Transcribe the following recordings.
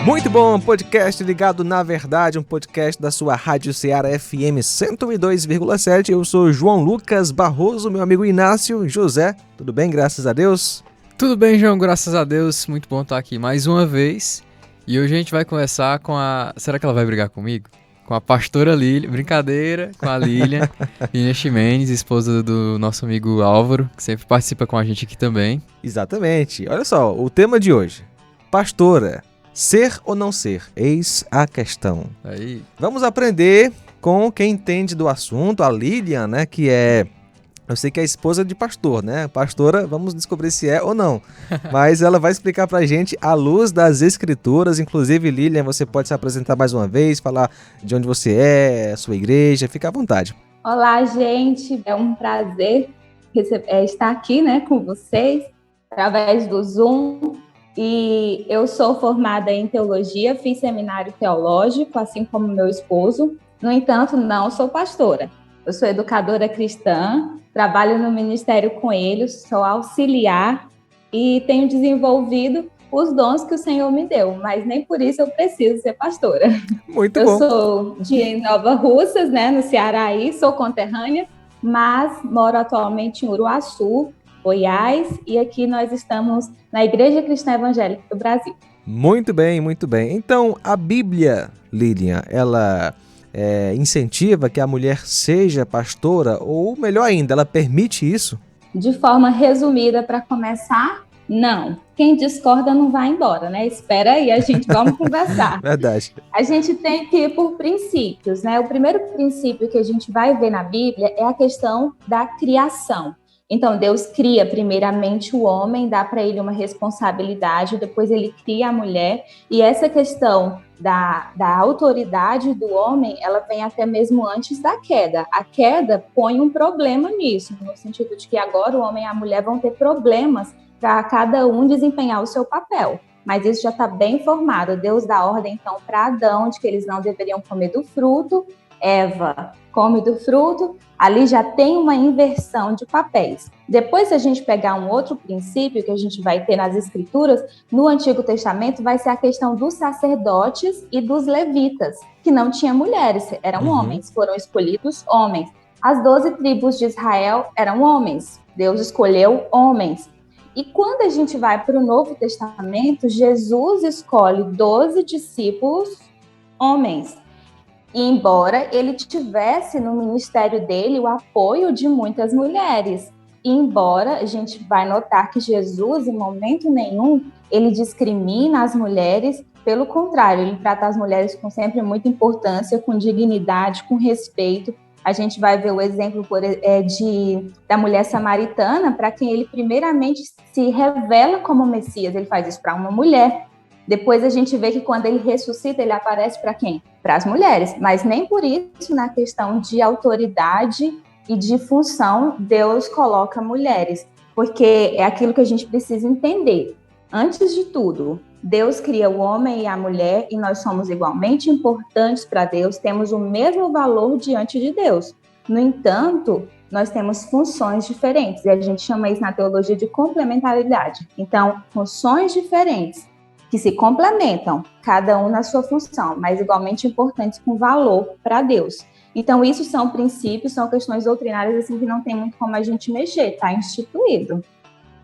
Muito bom, podcast ligado na verdade, um podcast da sua Rádio Ceará FM 102,7. Eu sou João Lucas Barroso, meu amigo Inácio José. Tudo bem, graças a Deus? Tudo bem, João, graças a Deus. Muito bom estar aqui mais uma vez. E hoje a gente vai conversar com a... Será que ela vai brigar comigo? Com a pastora Lilian, brincadeira, com a Lilian Ximenes, esposa do nosso amigo Álvaro, que sempre participa com a gente aqui também. Exatamente. Olha só, o tema de hoje. Pastora, ser ou não ser? Eis a questão. Aí. Vamos aprender com quem entende do assunto, a Lilian, né, que é... Eu sei que é esposa de pastor, né? Pastora, vamos descobrir se é ou não. Mas ela vai explicar pra gente à luz das escrituras. Inclusive, Lilian, você pode se apresentar mais uma vez, falar de onde você é, sua igreja, fica à vontade. Olá, gente. É um prazer estar aqui, né, com vocês, através do Zoom. E eu sou formada em teologia, fiz seminário teológico, assim como meu esposo. No entanto, não sou pastora. Eu sou educadora cristã, trabalho no Ministério Coelhos, sou auxiliar e tenho desenvolvido os dons que o Senhor me deu, mas nem por isso eu preciso ser pastora. Muito bom. Eu sou de Nova Russas, né, no Ceará, sou conterrânea, mas moro atualmente em Uruaçu, Goiás, e aqui nós estamos na Igreja Cristã Evangélica do Brasil. Muito bem, muito bem. Então, a Bíblia, Lilian, ela... incentiva que a mulher seja pastora, ou melhor ainda, ela permite isso? De forma resumida, para começar, não. Quem discorda não vai embora, né? Espera aí, a gente vamos conversar. Verdade. A gente tem que ir por princípios, né? O primeiro princípio que a gente vai ver na Bíblia é a questão da criação. Então, Deus cria primeiramente o homem, dá para ele uma responsabilidade, depois ele cria a mulher, e essa questão da autoridade do homem, ela vem até mesmo antes da queda. A queda põe um problema nisso, no sentido de que agora o homem e a mulher vão ter problemas para cada um desempenhar o seu papel. Mas isso já está bem formado. Deus dá ordem, então, para Adão, de que eles não deveriam comer do fruto. Eva come do fruto, ali já tem uma inversão de papéis. Depois, se a gente pegar um outro princípio que a gente vai ter nas escrituras, no Antigo Testamento vai ser a questão dos sacerdotes e dos levitas, que não tinham mulheres, eram homens, foram escolhidos homens. As 12 tribos de Israel eram homens, Deus escolheu homens. E quando a gente vai para o Novo Testamento, Jesus escolhe 12 discípulos homens. E embora ele tivesse no ministério dele o apoio de muitas mulheres, e embora a gente vai notar que Jesus, em momento nenhum, ele discrimina as mulheres, pelo contrário, ele trata as mulheres com sempre muita importância, com dignidade, com respeito. A gente vai ver o exemplo da mulher samaritana, para quem ele primeiramente se revela como Messias, ele faz isso para uma mulher. Depois a gente vê que quando ele ressuscita, ele aparece para quem? Para as mulheres, mas nem por isso na questão de autoridade e de função Deus coloca mulheres, porque é aquilo que a gente precisa entender. Antes de tudo, Deus cria o homem e a mulher e nós somos igualmente importantes para Deus, temos o mesmo valor diante de Deus. No entanto, nós temos funções diferentes e a gente chama isso na teologia de complementaridade. Então, funções diferentes que se complementam, cada um na sua função, mas igualmente importantes com valor para Deus. Então, isso são princípios, são questões doutrinárias assim, que não tem muito como a gente mexer, está instituído.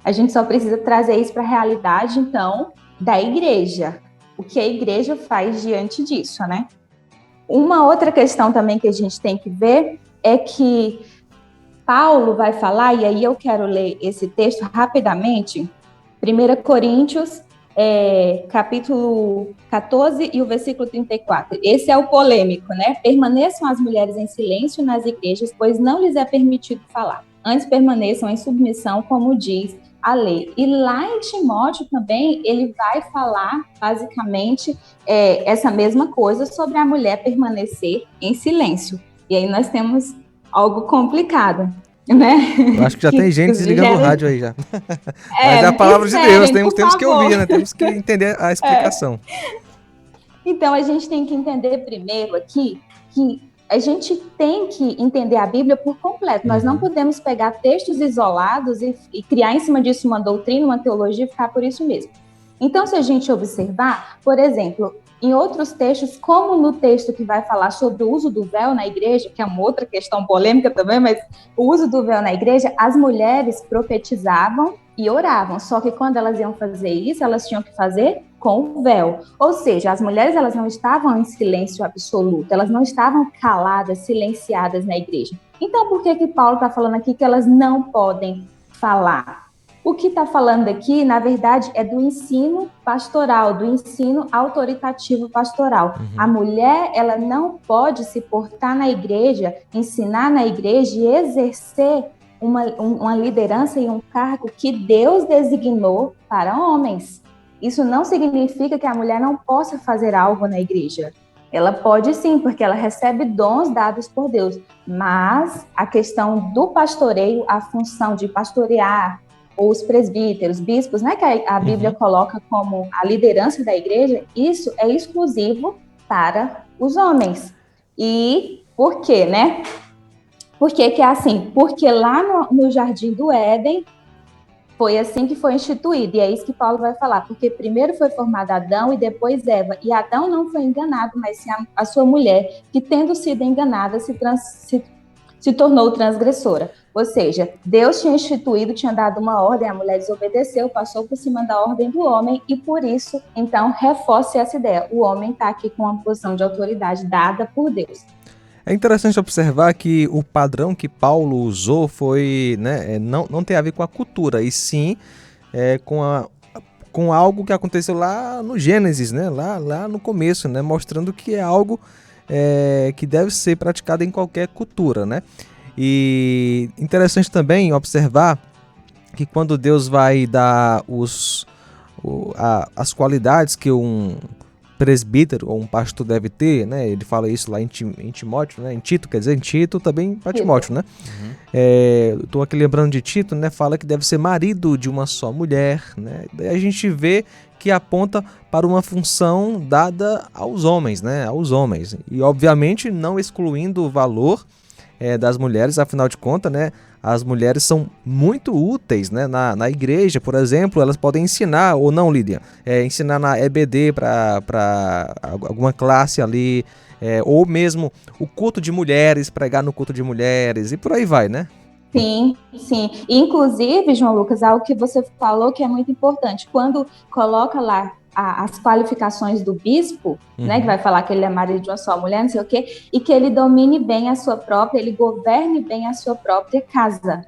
A gente só precisa trazer isso para a realidade, então, da igreja. O que a igreja faz diante disso, né? Uma outra questão também que a gente tem que ver é que Paulo vai falar, e aí eu quero ler esse texto rapidamente, 1 Coríntios, capítulo 14 e o versículo 34. Esse é o polêmico, né? Permaneçam as mulheres em silêncio nas igrejas, pois não lhes é permitido falar. Antes permaneçam em submissão, como diz a lei. E lá em Timóteo também, ele vai falar, basicamente, essa mesma coisa sobre a mulher permanecer em silêncio. E aí nós temos algo complicado, né? Eu acho que já tem gente desligando o rádio aí já. Mas é a palavra de Deus, temos que ouvir, né? Temos que entender a explicação. Então, a gente tem que entender primeiro aqui que a gente tem que entender a Bíblia por completo. Nós não podemos pegar textos isolados e criar em cima disso uma doutrina, uma teologia e ficar por isso mesmo. Então, se a gente observar, por exemplo, em outros textos, como no texto que vai falar sobre o uso do véu na igreja, que é uma outra questão polêmica também, mas o uso do véu na igreja, as mulheres profetizavam e oravam, só que quando elas iam fazer isso, elas tinham que fazer com o véu. Ou seja, as mulheres elas não estavam em silêncio absoluto, elas não estavam caladas, silenciadas na igreja. Então, por que Paulo está falando aqui que elas não podem falar? O que está falando aqui, na verdade, é do ensino pastoral, do ensino autoritativo pastoral. A mulher, ela não pode se portar na igreja, ensinar na igreja e exercer uma liderança e um cargo que Deus designou para homens. Isso não significa que a mulher não possa fazer algo na igreja. Ela pode sim, porque ela recebe dons dados por Deus. Mas a questão do pastoreio, a função de pastorear, ou os presbíteros, bispos, né, que a Bíblia coloca como a liderança da igreja, isso é exclusivo para os homens. E por quê, né? Por que é assim? Porque lá no Jardim do Éden, foi assim que foi instituído, e é isso que Paulo vai falar, porque primeiro foi formado Adão e depois Eva, e Adão não foi enganado, mas sim a sua mulher, que tendo sido enganada, se tornou transgressora. Ou seja, Deus tinha instituído, tinha dado uma ordem, a mulher desobedeceu, passou por cima da ordem do homem, e por isso, então, reforça essa ideia. O homem está aqui com uma posição de autoridade dada por Deus. É interessante observar que o padrão que Paulo usou foi, né, não tem a ver com a cultura, e sim com algo que aconteceu lá no Gênesis, né, lá no começo, né, mostrando que é algo que deve ser praticado em qualquer cultura, né? E interessante também observar que quando Deus vai dar as qualidades que um presbítero ou um pastor deve ter, né? Ele fala isso lá em Timóteo, né? Em Tito, quer dizer, em Tito também para Timóteo, né? Estou aqui lembrando de Tito, né? Fala que deve ser marido de uma só mulher, né? Daí a gente vê que aponta para uma função dada aos homens, né? Aos homens. E, obviamente, não excluindo o valor das mulheres, afinal de contas, né? As mulheres são muito úteis, né? Na igreja, por exemplo, elas podem ensinar, ou não, Lídia, ensinar na EBD para alguma classe ali, ou mesmo o culto de mulheres, pregar no culto de mulheres, e por aí vai, né? Sim, sim. Inclusive, João Lucas, algo que você falou que é muito importante. Quando coloca lá as qualificações do bispo, né, que vai falar que ele é marido de uma só mulher, não sei o quê, e que ele domine bem a sua própria, ele governe bem a sua própria casa.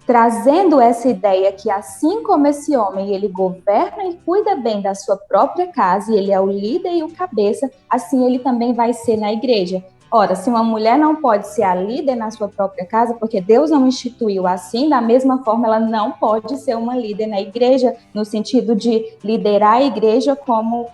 Trazendo essa ideia que assim como esse homem, ele governa e cuida bem da sua própria casa, e ele é o líder e o cabeça, assim ele também vai ser na igreja. Ora, se uma mulher não pode ser a líder na sua própria casa, porque Deus não instituiu assim, da mesma forma ela não pode ser uma líder na igreja, no sentido de liderar a igreja como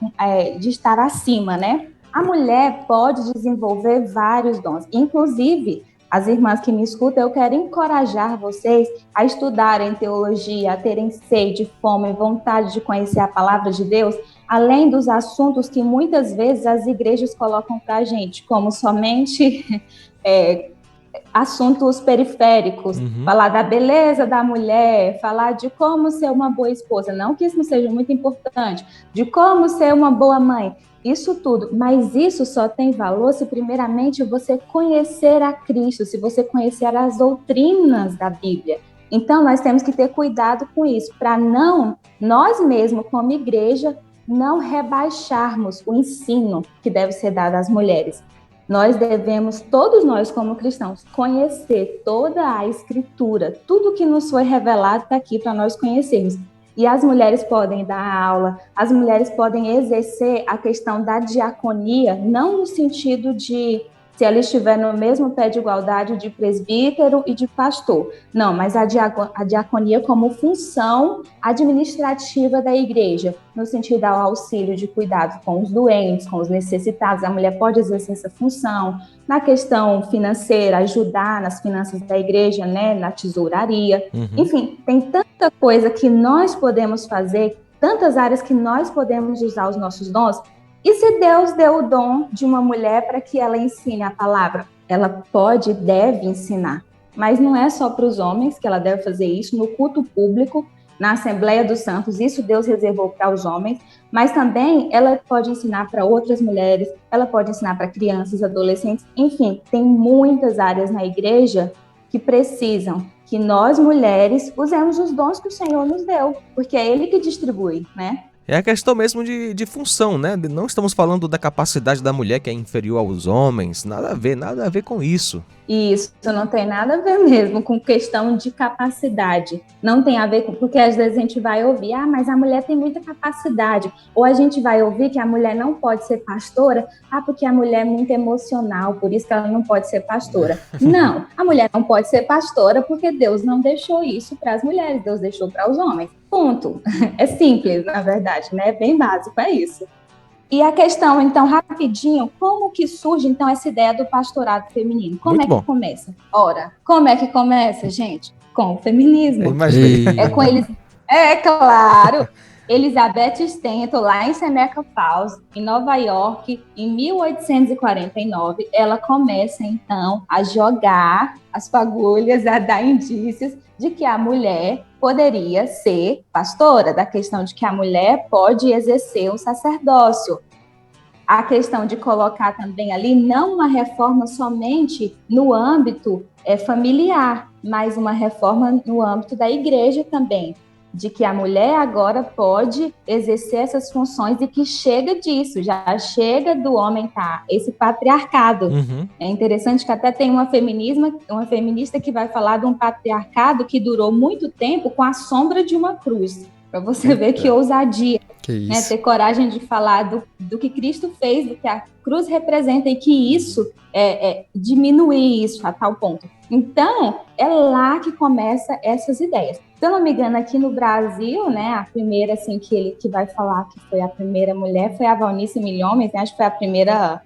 de estar acima, né? A mulher pode desenvolver vários dons, inclusive as irmãs que me escutam, eu quero encorajar vocês a estudarem teologia, a terem sede, fome, vontade de conhecer a palavra de Deus, além dos assuntos que muitas vezes as igrejas colocam para a gente, como somente assuntos periféricos, falar da beleza da mulher, falar de como ser uma boa esposa, não que isso não seja muito importante, de como ser uma boa mãe, isso tudo, mas isso só tem valor se primeiramente você conhecer a Cristo, se você conhecer as doutrinas da Bíblia. Então nós temos que ter cuidado com isso, para não, nós mesmos como igreja, não rebaixarmos o ensino que deve ser dado às mulheres. Nós devemos, todos nós como cristãos, conhecer toda a Escritura, tudo que nos foi revelado está aqui para nós conhecermos. E as mulheres podem dar aula, as mulheres podem exercer a questão da diaconia, não no sentido de se ela estiver no mesmo pé de igualdade de presbítero e de pastor. Não, mas a diaconia como função administrativa da igreja, no sentido ao auxílio de cuidado com os doentes, com os necessitados. A mulher pode exercer essa função. Na questão financeira, ajudar nas finanças da igreja, né, na tesouraria. Enfim, tem tanta coisa que nós podemos fazer, tantas áreas que nós podemos usar os nossos dons. E se Deus deu o dom de uma mulher para que ela ensine a palavra? Ela pode e deve ensinar. Mas não é só para os homens que ela deve fazer isso. No culto público, na Assembleia dos Santos, isso Deus reservou para os homens, mas também ela pode ensinar para outras mulheres, ela pode ensinar para crianças, adolescentes, enfim, tem muitas áreas na igreja que precisam que nós, mulheres, usemos os dons que o Senhor nos deu, porque é Ele que distribui, né? É a questão mesmo de função, né? Não estamos falando da capacidade da mulher que é inferior aos homens, nada a ver com isso. Isso não tem nada a ver mesmo com questão de capacidade. Não tem a ver com... Porque às vezes a gente vai ouvir, mas a mulher tem muita capacidade. Ou a gente vai ouvir que a mulher não pode ser pastora, porque a mulher é muito emocional, por isso que ela não pode ser pastora. Não, a mulher não pode ser pastora porque Deus não deixou isso para as mulheres, Deus deixou para os homens. Ponto. É simples, na verdade, né? É bem básico, é isso. E a questão, então, rapidinho, como que surge, então, essa ideia do pastorado feminino? Como Muito é que bom. começa? Ora, como é que começa, gente? Com o feminismo. Imaginei. É com eles... É claro! Elizabeth Stanton, lá em Seneca Falls, em Nova York, em 1849, ela começa, então, a jogar as fagulhas, a dar indícios de que a mulher poderia ser pastora, da questão de que a mulher pode exercer o sacerdócio. A questão de colocar também ali, não uma reforma somente no âmbito familiar, mas uma reforma no âmbito da igreja também, de que a mulher agora pode exercer essas funções e que chega disso, já chega do homem esse patriarcado. Uhum. É interessante que até tem uma feminista que vai falar de um patriarcado que durou muito tempo com a sombra de uma cruz, para você ver que ousadia. Que isso. Ter coragem de falar do que Cristo fez, do que a cruz representa e que isso diminuir isso a tal ponto. Então, é lá que começa essas ideias. Se eu não me engano, aqui no Brasil, né, a primeira assim, que vai falar que foi a primeira mulher foi a Valnice Milhomem, né, acho que foi a primeira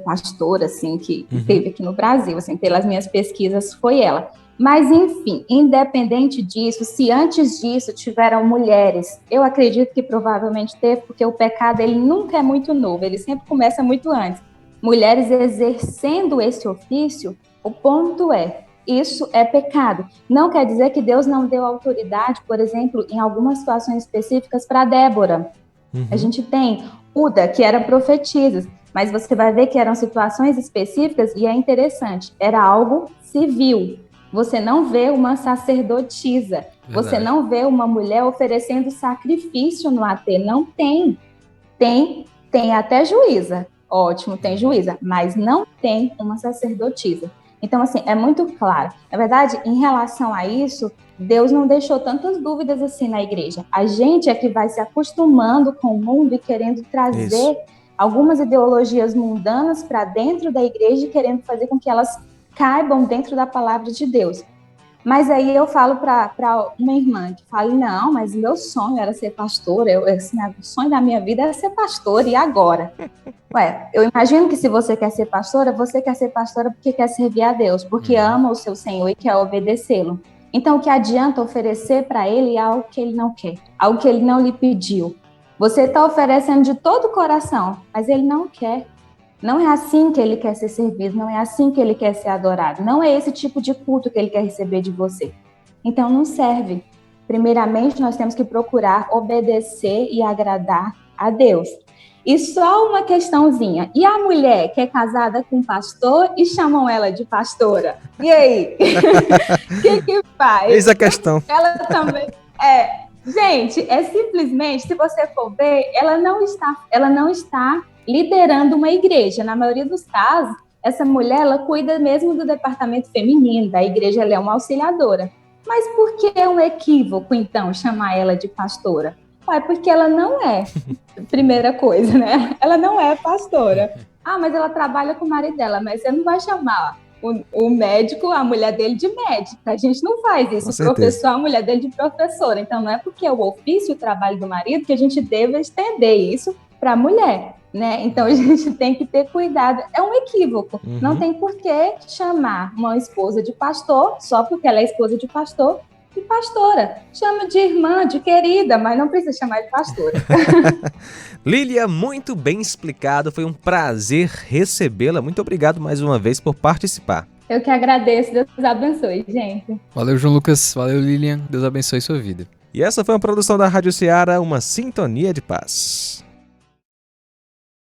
pastora assim, que teve aqui no Brasil, assim, pelas minhas pesquisas, foi ela. Mas, enfim, independente disso, se antes disso tiveram mulheres, eu acredito que provavelmente teve, porque o pecado ele nunca é muito novo, ele sempre começa muito antes. Mulheres exercendo esse ofício, o ponto isso é pecado. Não quer dizer que Deus não deu autoridade, por exemplo, em algumas situações específicas para Débora. A gente tem Uda, que era profetisa, mas você vai ver que eram situações específicas e é interessante, era algo civil. Você não vê uma sacerdotisa, você não vê uma mulher oferecendo sacrifício no AT, não tem. Tem até juíza, ótimo, tem juíza, mas não tem uma sacerdotisa. Então, assim, é muito claro. Na verdade, em relação a isso, Deus não deixou tantas dúvidas assim na igreja. A gente é que vai se acostumando com o mundo e querendo trazer algumas ideologias mundanas para dentro da igreja e querendo fazer com que elas caibam dentro da palavra de Deus. Mas aí eu falo para uma irmã que fala, não, mas meu sonho era ser pastora, o sonho da minha vida era ser pastora, e agora? Eu imagino que se você quer ser pastora porque quer servir a Deus, porque ama o seu Senhor e quer obedecê-lo. Então, o que adianta oferecer para ele algo que ele não quer, algo que ele não lhe pediu? Você está oferecendo de todo o coração, mas ele não quer. Não é assim que ele quer ser servido, não é assim que ele quer ser adorado, não é esse tipo de culto que ele quer receber de você. Então não serve. Primeiramente, nós temos que procurar obedecer e agradar a Deus. E só uma questãozinha, e a mulher que é casada com um pastor e chamam ela de pastora? E aí? O que faz? Eis a questão. Ela também Gente, simplesmente, se você for ver, ela não está liderando uma igreja. Na maioria dos casos, essa mulher, ela cuida mesmo do departamento feminino, da igreja, ela é uma auxiliadora. Mas por que é um equívoco, então, chamar ela de pastora? Porque ela não é, primeira coisa, né? Ela não é pastora. Mas ela trabalha com o marido dela, mas você não vai chamar o médico, a mulher dele de médica. A gente não faz isso. O professor, a mulher dele de professora. Então, não é porque é o ofício, o trabalho do marido, que a gente deva estender isso para a mulher, né? Então, a gente tem que ter cuidado. É um equívoco. Não tem por que chamar uma esposa de pastor, só porque ela é esposa de pastor, de pastora. Chama de irmã, de querida, mas não precisa chamar de pastora. Lília, muito bem explicado. Foi um prazer recebê-la. Muito obrigado mais uma vez por participar. Eu que agradeço. Deus abençoe, gente. Valeu, João Lucas. Valeu, Lilian. Deus abençoe sua vida. E essa foi uma produção da Rádio Ceará, uma sintonia de paz.